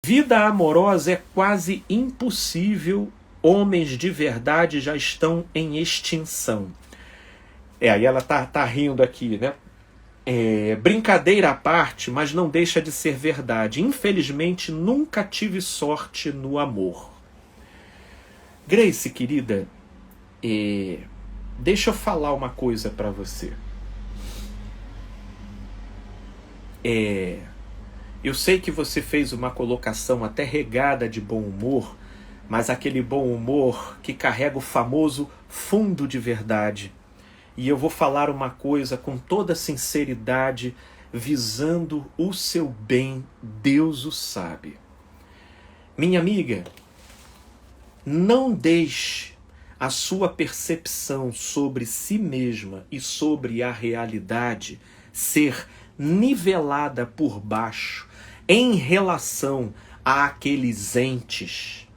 Vida amorosa é quase impossível, homens de verdade já estão em extinção. Aí ela tá rindo aqui, né? Brincadeira à parte, mas não deixa de ser verdade. Infelizmente, nunca tive sorte no amor. Grace, querida, deixa eu falar uma coisa para você. Eu sei que você fez uma colocação até regada de bom humor, mas aquele bom humor que carrega o famoso fundo de verdade. E eu vou falar uma coisa com toda sinceridade, visando o seu bem, Deus o sabe. Minha amiga, não deixe a sua percepção sobre si mesma e sobre a realidade ser nivelada por baixo em relação àqueles entes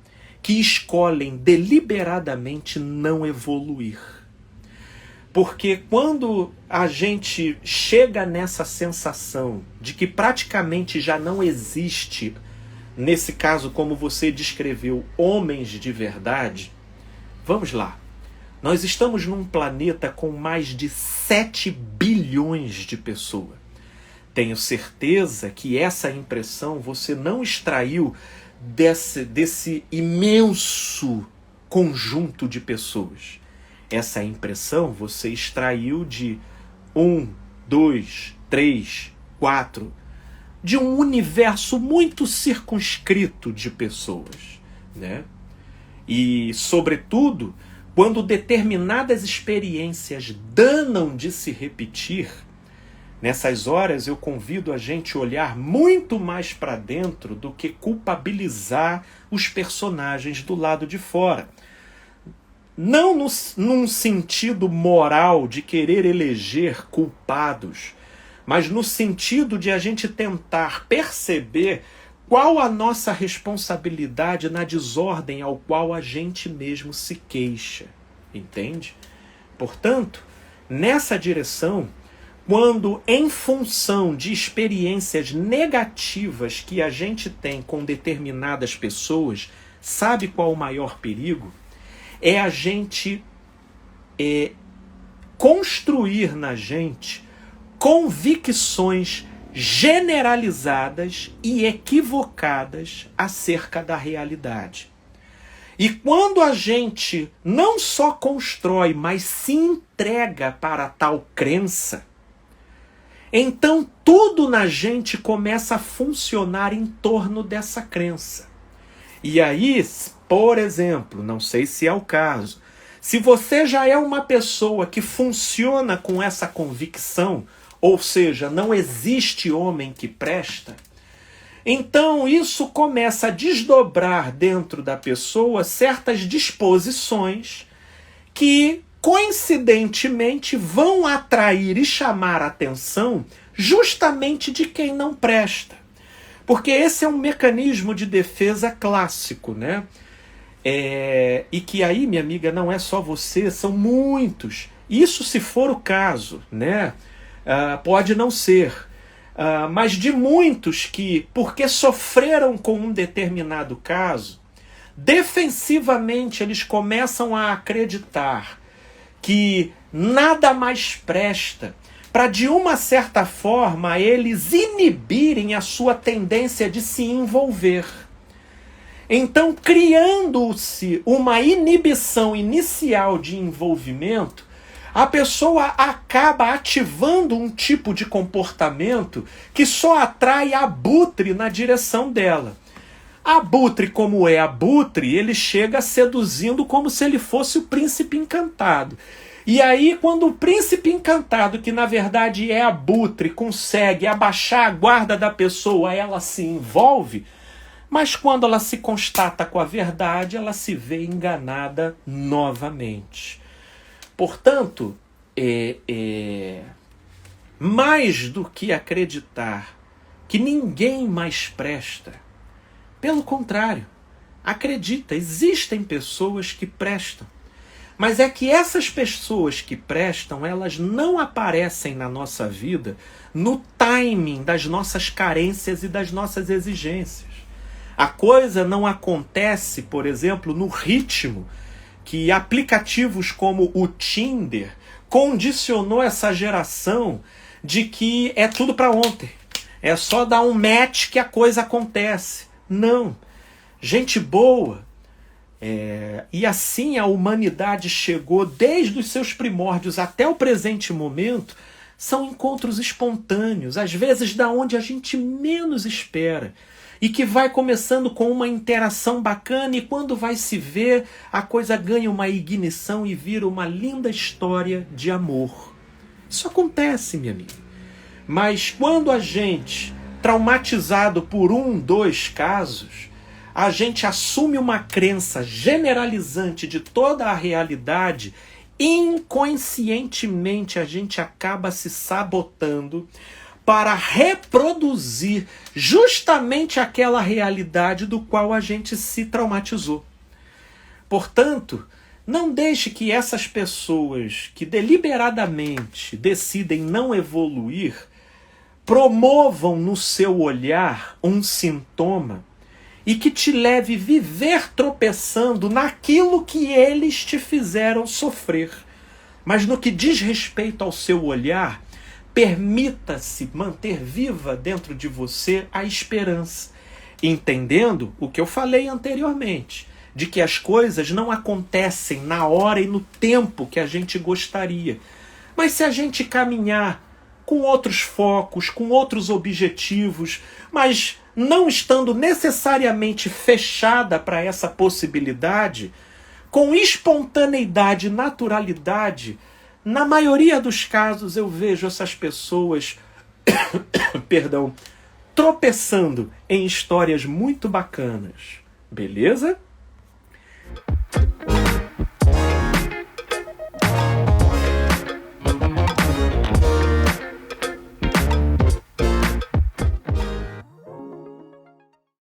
que escolhem deliberadamente não evoluir. Porque quando a gente chega nessa sensação de que praticamente já não existe, nesse caso como você descreveu, homens de verdade, vamos lá. Nós estamos num planeta com mais de 7 bilhões de pessoas. Tenho certeza que essa impressão você não extraiu desse imenso conjunto de pessoas. Essa impressão você extraiu de 1, 2, 3, 4, de um universo muito circunscrito de pessoas, né? E, sobretudo, quando determinadas experiências danam de se repetir, nessas horas eu convido a gente a olhar muito mais para dentro do que culpabilizar os personagens do lado de fora. Não num sentido moral de querer eleger culpados, mas no sentido de a gente tentar perceber qual a nossa responsabilidade na desordem ao qual a gente mesmo se queixa. Entende? Portanto, nessa direção, quando em função de experiências negativas que a gente tem com determinadas pessoas, sabe qual o maior perigo? É a gente construir na gente convicções generalizadas e equivocadas acerca da realidade. E quando a gente não só constrói, mas se entrega para tal crença, então tudo na gente começa a funcionar em torno dessa crença. E aí, por exemplo, não sei se é o caso, se você já é uma pessoa que funciona com essa convicção, ou seja, não existe homem que presta, então isso começa a desdobrar dentro da pessoa certas disposições que, coincidentemente, vão atrair e chamar a atenção justamente de quem não presta. Porque esse é um mecanismo de defesa clássico, né? E que aí, minha amiga, não é só você, são muitos. Isso se for o caso, né? Pode não ser. Mas de muitos que, porque sofreram com um determinado caso, defensivamente eles começam a acreditar que nada mais presta, para de uma certa forma eles inibirem a sua tendência de se envolver. Então, criando-se uma inibição inicial de envolvimento, a pessoa acaba ativando um tipo de comportamento que só atrai abutre na direção dela. Abutre, como é abutre, ele chega seduzindo como se ele fosse o príncipe encantado. E aí, quando o príncipe encantado, que na verdade é abutre, consegue abaixar a guarda da pessoa, ela se envolve, mas quando ela se constata com a verdade, ela se vê enganada novamente. Portanto, mais do que acreditar que ninguém mais presta, pelo contrário, acredita, existem pessoas que prestam. Mas é que essas pessoas que prestam, elas não aparecem na nossa vida no timing das nossas carências e das nossas exigências. A coisa não acontece, por exemplo, no ritmo que aplicativos como o Tinder condicionou essa geração de que é tudo para ontem. É só dar um match que a coisa acontece. Não. Gente boa. E assim a humanidade chegou desde os seus primórdios até o presente momento. São encontros espontâneos, às vezes da onde a gente menos espera. E que vai começando com uma interação bacana e quando vai se ver, a coisa ganha uma ignição e vira uma linda história de amor. Isso acontece, minha amiga. Mas quando a gente, traumatizado por 1, 2 casos, a gente assume uma crença generalizante de toda a realidade, inconscientemente a gente acaba se sabotando para reproduzir justamente aquela realidade do qual a gente se traumatizou. Portanto, não deixe que essas pessoas que deliberadamente decidem não evoluir promovam no seu olhar um sintoma e que te leve a viver tropeçando naquilo que eles te fizeram sofrer. Mas no que diz respeito ao seu olhar, permita-se manter viva dentro de você a esperança, entendendo o que eu falei anteriormente, de que as coisas não acontecem na hora e no tempo que a gente gostaria. Mas se a gente caminhar com outros focos, com outros objetivos, mas não estando necessariamente fechada para essa possibilidade, com espontaneidade e naturalidade, na maioria dos casos eu vejo essas pessoas tropeçando em histórias muito bacanas. Beleza?